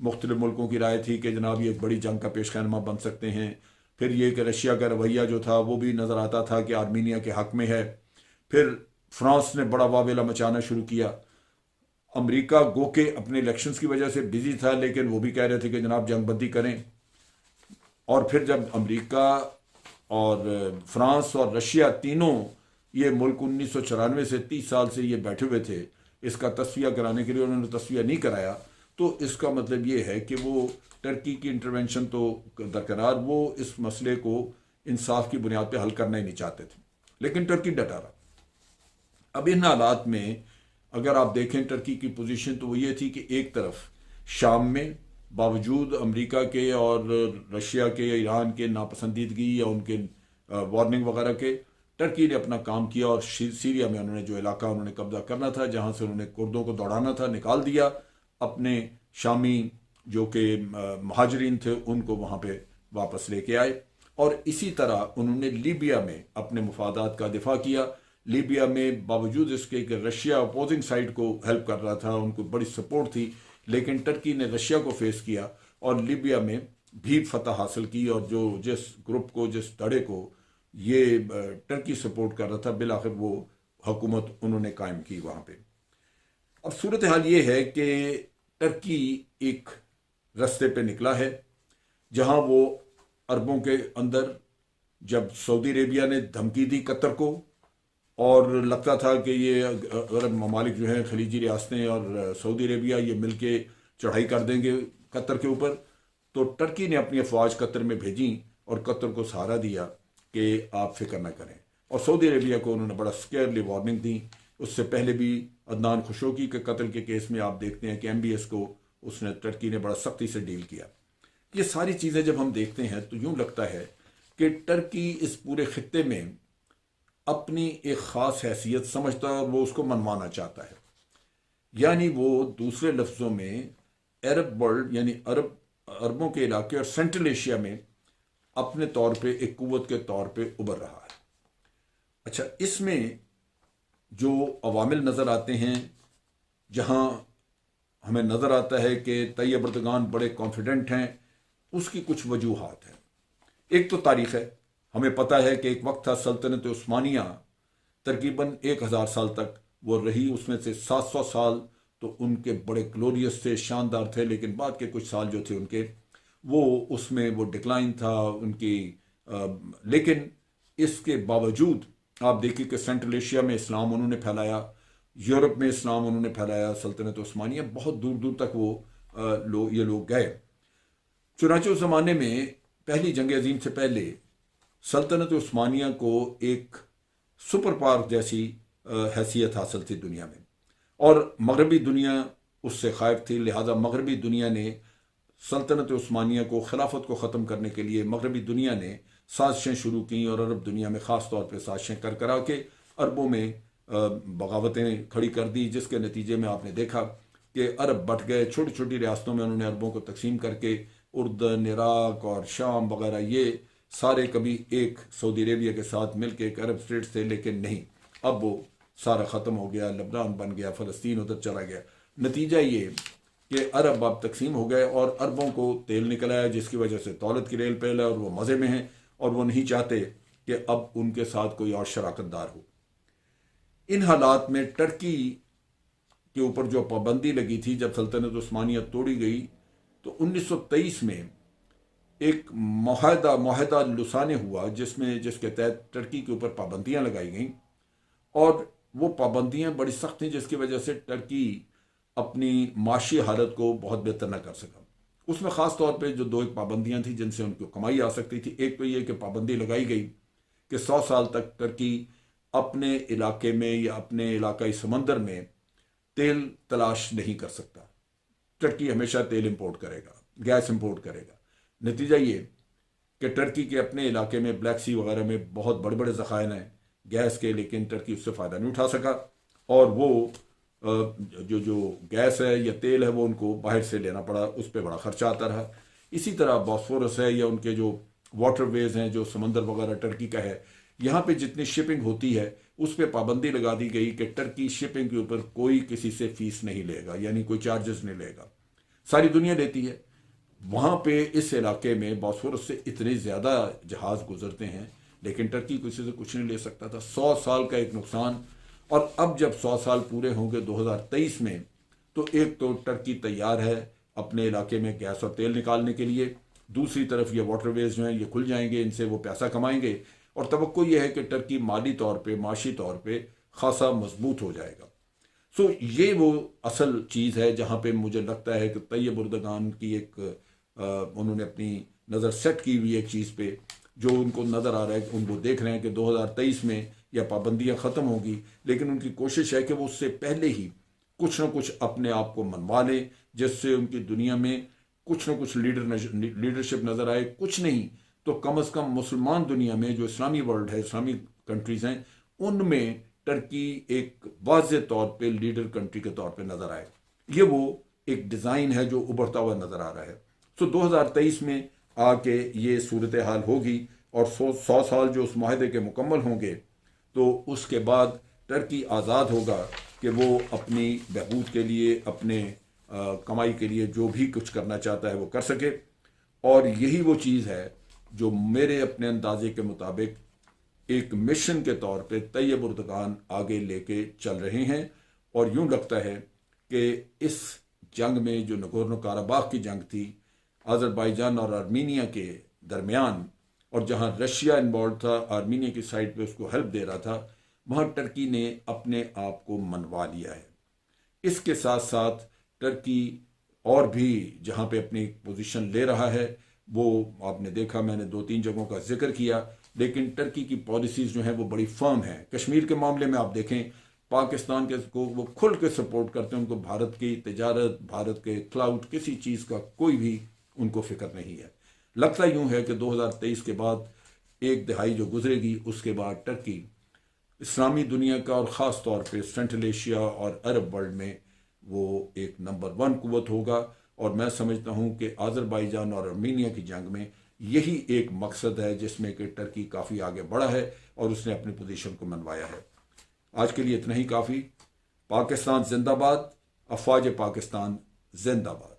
مختلف ملکوں کی رائے تھی کہ جناب یہ ایک بڑی جنگ کا پیش خیمہ بن سکتے ہیں. پھر یہ کہ رشیا کا رویہ جو تھا وہ بھی نظر آتا تھا کہ آرمینیا کے حق میں ہے. پھر فرانس نے بڑا واویلا مچانا شروع کیا. امریکہ گو کہ اپنے الیکشنز کی وجہ سے بزی تھا، لیکن وہ بھی کہہ رہے تھے کہ جناب جنگ بندی کریں. اور پھر جب امریکہ اور فرانس اور رشیا تینوں یہ ملک 1994 سے 30 سال سے یہ بیٹھے ہوئے تھے اس کا تصفیہ کرانے کے لیے، انہوں نے تصفیہ نہیں کرایا، تو اس کا مطلب یہ ہے کہ وہ ٹرکی کی انٹرونشن تو درکنار، وہ اس مسئلے کو انصاف کی بنیاد پہ حل کرنا ہی نہیں چاہتے تھے. لیکن ٹرکی ڈٹا رہا. اب ان حالات میں اگر آپ دیکھیں ٹرکی کی پوزیشن تو وہ یہ تھی کہ ایک طرف شام میں باوجود امریکہ کے اور رشیا کے یا ایران کے ناپسندیدگی یا ان کے وارننگ وغیرہ کے، ٹرکی نے اپنا کام کیا اور سیریا میں انہوں نے جو علاقہ انہوں نے قبضہ کرنا تھا، جہاں سے انہوں نے کردوں کو دوڑانا تھا، نکال دیا. اپنے شامی جو کہ مہاجرین تھے ان کو وہاں پہ واپس لے کے آئے. اور اسی طرح انہوں نے لیبیا میں اپنے مفادات کا دفاع کیا. لیبیا میں باوجود اس کے کہ رشیا اپوزنگ سائڈ کو ہیلپ کر رہا تھا، ان کو بڑی سپورٹ تھی، لیکن ٹرکی نے رشیا کو فیس کیا اور لیبیا میں بھی فتح حاصل کی. اور جو جس گروپ کو، جس دھڑے کو یہ ٹرکی سپورٹ کر رہا تھا، بالآخر وہ حکومت انہوں نے قائم کی وہاں پہ. اب صورتحال یہ ہے کہ ٹرکی ایک رستے پہ نکلا ہے جہاں وہ عربوں کے اندر، جب سعودی عربیہ نے دھمکی دی قطر کو اور لگتا تھا کہ یہ عرب ممالک جو ہیں، خلیجی ریاستیں اور سعودی عربیہ، یہ مل کے چڑھائی کر دیں گے قطر کے اوپر، تو ٹرکی نے اپنی افواج قطر میں بھیجیں اور قطر کو سہارا دیا کہ آپ فکر نہ کریں. اور سعودی عربیہ کو انہوں نے بڑا سکیئرلی وارننگ دی. اس سے پہلے بھی عدنان خشوگی کے قتل کے کیس میں آپ دیکھتے ہیں کہ ایم بی ایس کو اس نے ٹرکی نے بڑا سختی سے ڈیل کیا. یہ ساری چیزیں جب ہم دیکھتے ہیں تو یوں لگتا ہے کہ ٹرکی اس پورے خطے میں اپنی ایک خاص حیثیت سمجھتا ہے اور وہ اس کو منوانا چاہتا ہے. یعنی وہ دوسرے لفظوں میں عرب ورلڈ، یعنی عربوں کے علاقے اور سینٹرل ایشیا میں اپنے طور پہ ایک قوت کے طور پہ ابھر رہا ہے. اچھا، اس میں جو عوامل نظر آتے ہیں، جہاں ہمیں نظر آتا ہے کہ طیب اردگان بڑے کانفیڈنٹ ہیں، اس کی کچھ وجوہات ہیں. ایک تو تاریخ ہے. ہمیں پتہ ہے کہ ایک وقت تھا سلطنت عثمانیہ تقریباً 1000 سال تک وہ رہی، اس میں سے 700 سال تو ان کے بڑے گلوریس تھے، شاندار تھے، لیکن بعد کے کچھ سال جو تھے ان کے وہ اس میں وہ ڈکلائن تھا ان کی. لیکن اس کے باوجود آپ دیکھیں کہ سینٹرل ایشیا میں اسلام انہوں نے پھیلایا، یورپ میں اسلام انہوں نے پھیلایا. سلطنت عثمانیہ بہت دور دور تک وہ یہ لوگ گئے. چنانچہ اس زمانے میں پہلی جنگ عظیم سے پہلے سلطنت عثمانیہ کو ایک سپر پاور جیسی حیثیت حاصل تھی دنیا میں، اور مغربی دنیا اس سے خائف تھی. لہذا مغربی دنیا نے سلطنت عثمانیہ کو، خلافت کو ختم کرنے کے لیے مغربی دنیا نے سازشیں شروع کیں، اور عرب دنیا میں خاص طور پہ سازشیں کرا کے عربوں میں بغاوتیں کھڑی کر دی، جس کے نتیجے میں آپ نے دیکھا کہ عرب بٹ گئے. چھوٹی چھوٹی ریاستوں میں انہوں نے عربوں کو تقسیم کر کے اردن، عراق اور شام وغیرہ، یہ سارے کبھی ایک سعودی عربیہ کے ساتھ مل کے ایک عرب اسٹیٹس تھے، لیکن نہیں، اب وہ سارا ختم ہو گیا. لبنان بن گیا، فلسطین ادھر چلا گیا. نتیجہ یہ کہ عرب اب تقسیم ہو گئے اور عربوں کو تیل نکل آیا، جس کی وجہ سے دولت کی ریل پیل ہے اور وہ مزے میں ہیں، اور وہ نہیں چاہتے کہ اب ان کے ساتھ کوئی اور شراکت دار ہو. ان حالات میں ٹرکی کے اوپر جو پابندی لگی تھی جب سلطنت عثمانیہ توڑی گئی، تو 1923 میں ایک معاہدہ لسانے ہوا جس کے تحت ٹرکی کے اوپر پابندیاں لگائی گئیں، اور وہ پابندیاں بڑی سخت ہیں، جس کی وجہ سے ٹرکی اپنی معاشی حالت کو بہت بہتر نہ کر سکا. اس میں خاص طور پہ جو دو ایک پابندیاں تھیں جن سے ان کو کمائی آ سکتی تھی. ایک تو یہ کہ پابندی لگائی گئی کہ 100 سال تک ٹرکی اپنے علاقے میں یا اپنے علاقائی سمندر میں تیل تلاش نہیں کر سکتا. ٹرکی ہمیشہ تیل امپورٹ کرے گا، گیس امپورٹ کرے گا. نتیجہ یہ کہ ٹرکی کے اپنے علاقے میں بلیک سی وغیرہ میں بہت بڑے بڑے ذخائر ہیں گیس کے، لیکن ٹرکی اس سے فائدہ نہیں اٹھا سکا، اور وہ جو گیس ہے یا تیل ہے وہ ان کو باہر سے لینا پڑا، اس پہ بڑا خرچہ آتا رہا. اسی طرح باسفورس ہے یا ان کے جو واٹر ویز ہیں جو سمندر وغیرہ ٹرکی کا ہے، یہاں پہ جتنی شپنگ ہوتی ہے اس پہ پابندی لگا دی گئی کہ ٹرکی شپنگ کے اوپر کوئی کسی سے فیس نہیں لے گا، یعنی کوئی چارجز نہیں لے گا. ساری دنیا لیتی ہے. وہاں پہ اس علاقے میں باسفورس سے اتنے زیادہ جہاز گزرتے ہیں، لیکن ٹرکی کسی سے کچھ نہیں لے سکتا تھا. 100 سال کا ایک نقصان. اور اب جب 100 سال پورے ہوں گے 2023 میں، تو ایک تو ٹرکی تیار ہے اپنے علاقے میں گیس اور تیل نکالنے کے لیے، دوسری طرف یہ واٹر ویز جو ہیں یہ کھل جائیں گے، ان سے وہ پیسہ کمائیں گے، اور توقع یہ ہے کہ ٹرکی مالی طور پہ، معاشی طور پہ خاصا مضبوط ہو جائے گا. یہ وہ اصل چیز ہے جہاں پہ مجھے لگتا ہے کہ طیب اردگان کی ایک انہوں نے اپنی نظر سیٹ کی ہوئی ایک چیز پہ، جو ان کو نظر آ رہا ہے کہ ان کو دیکھ رہے ہیں کہ 2023 میں یہ پابندیاں ختم ہوگی، لیکن ان کی کوشش ہے کہ وہ اس سے پہلے ہی کچھ نہ کچھ اپنے آپ کو منوا لیں، جس سے ان کی دنیا میں کچھ نہ کچھ لیڈرشپ نظر آئے. کچھ نہیں تو کم از کم مسلمان دنیا میں جو اسلامی ورلڈ ہے، اسلامی کنٹریز ہیں، ان میں ٹرکی ایک واضح طور پہ لیڈر کنٹری کے طور پہ نظر آئے. یہ وہ ایک ڈیزائن ہے جو ابھرتا ہوا نظر آ رہا ہے. 2023 میں آ کے یہ صورتحال ہوگی، اور 100 سال جو اس معاہدے کے مکمل ہوں گے تو اس کے بعد ٹرکی آزاد ہوگا کہ وہ اپنی بہبود کے لیے، اپنے کمائی کے لیے جو بھی کچھ کرنا چاہتا ہے وہ کر سکے. اور یہی وہ چیز ہے جو میرے اپنے اندازے کے مطابق ایک مشن کے طور پہ طیب اردگان آگے لے کے چل رہے ہیں. اور یوں لگتا ہے کہ اس جنگ میں، جو نگورنو کاراباخ کی جنگ تھی آذربائیجان اور آرمینیا کے درمیان، اور جہاں رشیا انوالو تھا، آرمینیا کی سائڈ پہ اس کو ہیلپ دے رہا تھا، وہاں ٹرکی نے اپنے آپ کو منوا لیا ہے. اس کے ساتھ ساتھ ٹرکی اور بھی جہاں پہ اپنی پوزیشن لے رہا ہے، وہ آپ نے دیکھا، میں نے 2-3 جگہوں کا ذکر کیا، لیکن ٹرکی کی پالیسیز جو ہیں وہ بڑی فرم ہیں. کشمیر کے معاملے میں آپ دیکھیں، پاکستان کے کو وہ کھل کے سپورٹ کرتے ہیں، ان کو بھارت کی تجارت، بھارت کے کلاؤڈ، کسی چیز کا کوئی بھی ان کو فکر نہیں ہے. لگتا یوں ہے کہ 2023 کے بعد ایک دہائی جو گزرے گی، اس کے بعد ٹرکی اسلامی دنیا کا اور خاص طور پہ سینٹرل ایشیا اور عرب ورلڈ میں وہ ایک نمبر 1 قوت ہوگا. اور میں سمجھتا ہوں کہ آذربائیجان اور آرمینیا کی جنگ میں یہی ایک مقصد ہے، جس میں کہ ٹرکی کافی آگے بڑھا ہے اور اس نے اپنی پوزیشن کو منوایا ہے. آج کے لیے اتنا ہی کافی. پاکستان زندہ باد، افواج پاکستان زندہ باد.